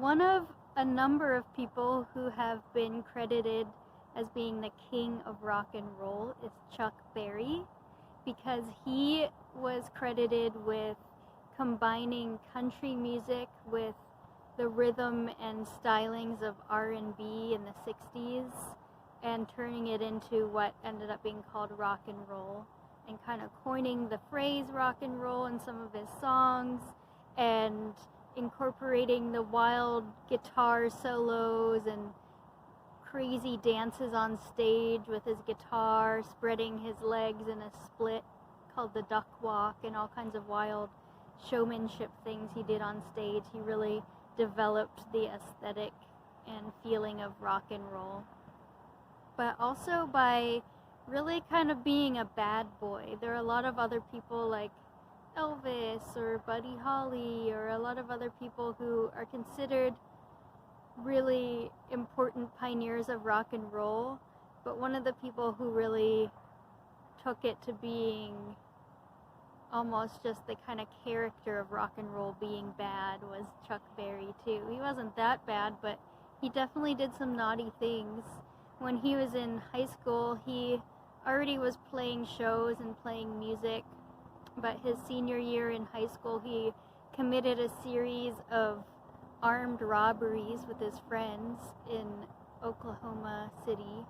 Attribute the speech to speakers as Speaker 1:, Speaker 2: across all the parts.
Speaker 1: one of a number of people who have been credited as being the king of rock and roll is Chuck Berry, because he was credited with combining country music with the rhythm and stylings of R&B in the 60s and turning it into what ended up being called rock and roll, and kind of coining the phrase rock and roll in some of his songs and incorporating the wild guitar solos and crazy dances on stage with his guitar, spreading his legs in a split called the duck walk, and all kinds of wild showmanship things he did on stage. He really developed the aesthetic and feeling of rock and roll, but also by really kind of being a bad boy. There are a lot of other people like Elvis or Buddy Holly or a lot of other people who are considered really important pioneers of rock and roll, but one of the people who really took it to being almost just the kind of character of rock and roll being bad was Chuck Berry too. He wasn't that bad, but he definitely did some naughty things. When he was in high school, he already was playing shows and playing music, but his senior year in high school, he committed a series of armed robberies with his friends in Oklahoma City.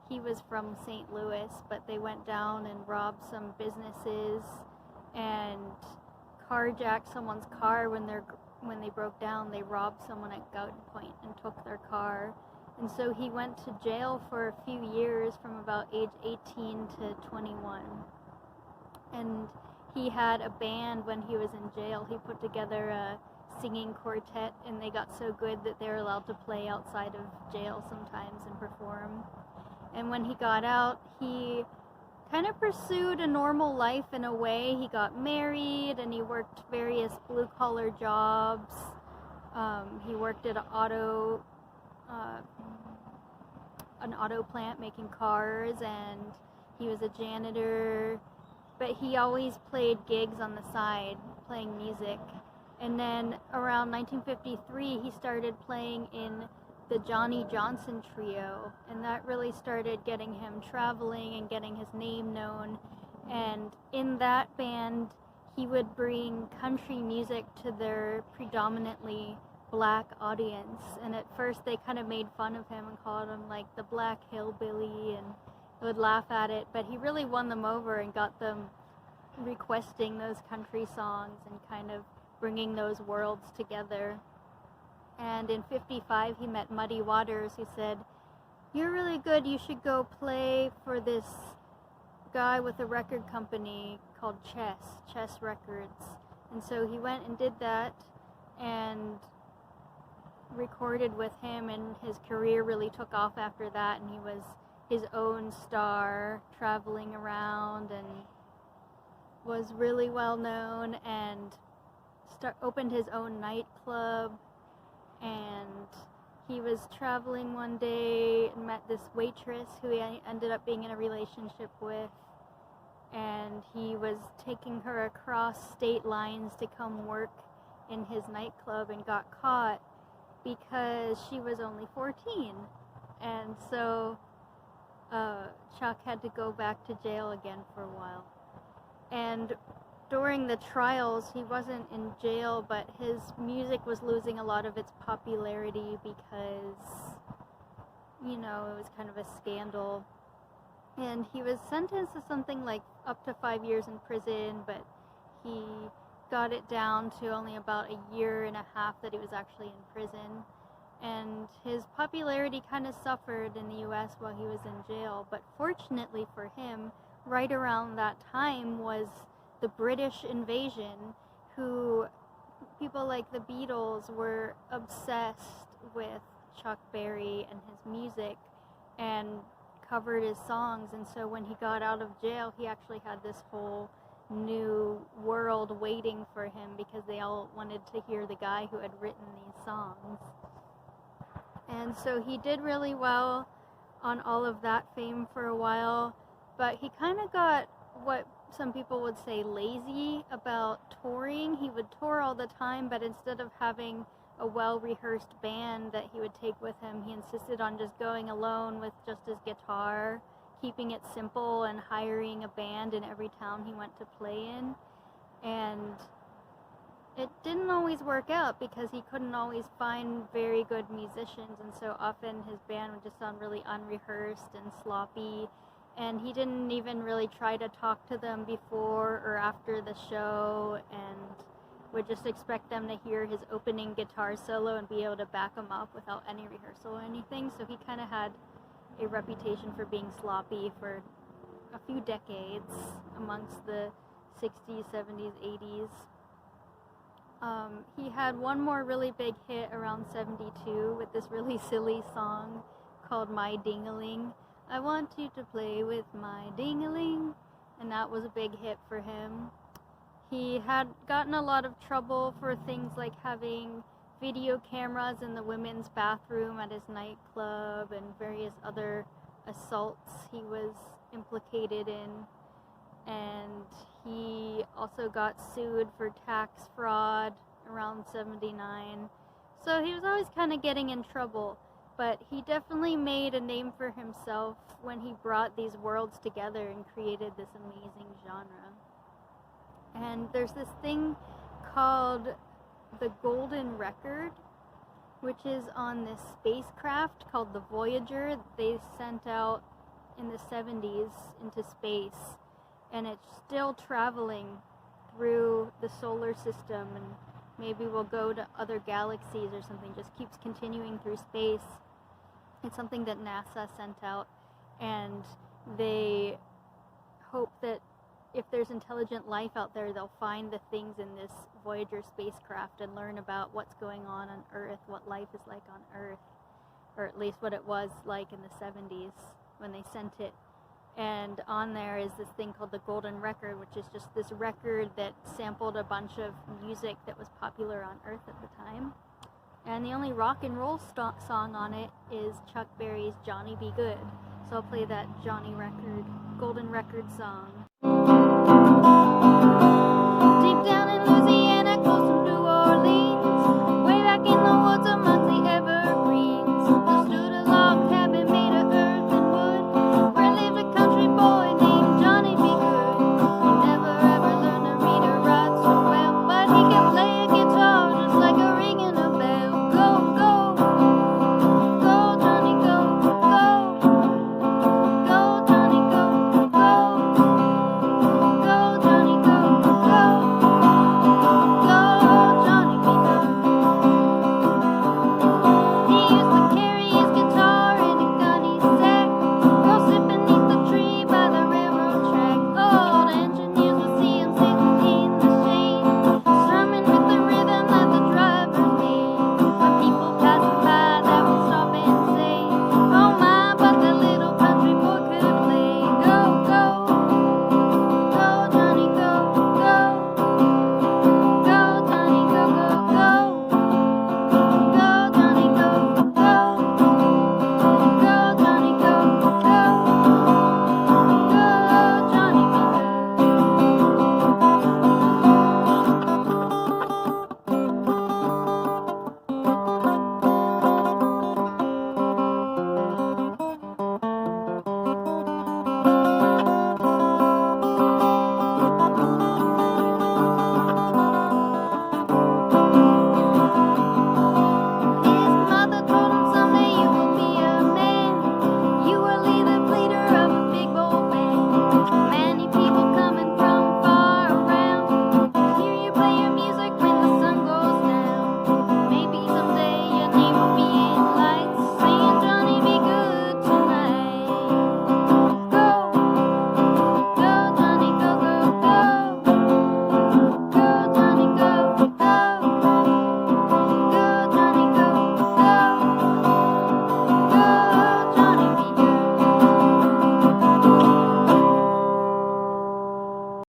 Speaker 1: He was from St. Louis, but they went down and robbed some businesses and carjacked someone's car. When they broke down, they robbed someone at gunpoint and took their car. And so he went to jail for a few years from about age 18 to 21. And he had a band when he was in jail. He put together a singing quartet, and they got so good that they were allowed to play outside of jail sometimes and perform. And when he got out, he kind of pursued a normal life in a way. He got married and he worked various blue-collar jobs. He worked at an auto plant making cars, and he was a janitor, but he always played gigs on the side, playing music. And then around 1953, he started playing in the Johnny Johnson Trio, and that really started getting him traveling and getting his name known. And in that band, he would bring country music to their predominantly black audience. And at first they kind of made fun of him and called him like the black hillbilly and would laugh at it, but he really won them over and got them requesting those country songs and kind of bringing those worlds together. And in 55, he met Muddy Waters, who said, "You're really good, you should go play for this guy with a record company called Chess Records." And so he went and did that and recorded with him, and his career really took off after that, and he was his own star, traveling around, and was really well known, and opened his own nightclub. And he was traveling one day and met this waitress who he ended up being in a relationship with, and he was taking her across state lines to come work in his nightclub and got caught because she was only 14. And so Chuck had to go back to jail again for a while. And during the trials, he wasn't in jail, but his music was losing a lot of its popularity because, you know, it was kind of a scandal. And he was sentenced to something like up to 5 years in prison, but he got it down to only about a year and a half that he was actually in prison. And his popularity kind of suffered in the US while he was in jail. But fortunately for him, right around that time was the British invasion, who people like the Beatles were obsessed with Chuck Berry and his music and covered his songs. And so when he got out of jail, he actually had this whole new world waiting for him because they all wanted to hear the guy who had written these songs. And so he did really well on all of that fame for a while, but he kind of got what some people would say lazy about touring. He would tour all the time, but instead of having a well-rehearsed band that he would take with him. He insisted on just going alone with just his guitar, keeping it simple, and hiring a band in every town he went to play in. And it didn't always work out because he couldn't always find very good musicians, and so often his band would just sound really unrehearsed and sloppy, and he didn't even really try to talk to them before or after the show, and would just expect them to hear his opening guitar solo and be able to back him up without any rehearsal or anything. So he kind of had a reputation for being sloppy for a few decades amongst the 60s, 70s, 80s. He had one more really big hit around 72 with this really silly song called My Ding-a-Ling. I want you to play with my ding-a-ling, and that was a big hit for him. He had gotten a lot of trouble for things like having video cameras in the women's bathroom at his nightclub and various other assaults he was implicated in. And he also got sued for tax fraud around 79. So he was always kind of getting in trouble, but he definitely made a name for himself when he brought these worlds together and created this amazing genre. And there's this thing called the Golden Record, which is on this spacecraft called the Voyager they sent out in the 70s into space. And it's still traveling through the solar system, and maybe we'll go to other galaxies or something. Just keeps continuing through space. It's something that NASA sent out, and they hope that if there's intelligent life out there, they'll find the things in this Voyager spacecraft and learn about what's going on Earth, what life is like on Earth, or at least what it was like in the 70s when they sent it. And on there is this thing called the Golden Record, which is just this record that sampled a bunch of music that was popular on Earth at the time. And the only rock and roll song on it is Chuck Berry's Johnnie B. Goode. So I'll play that Golden Record song.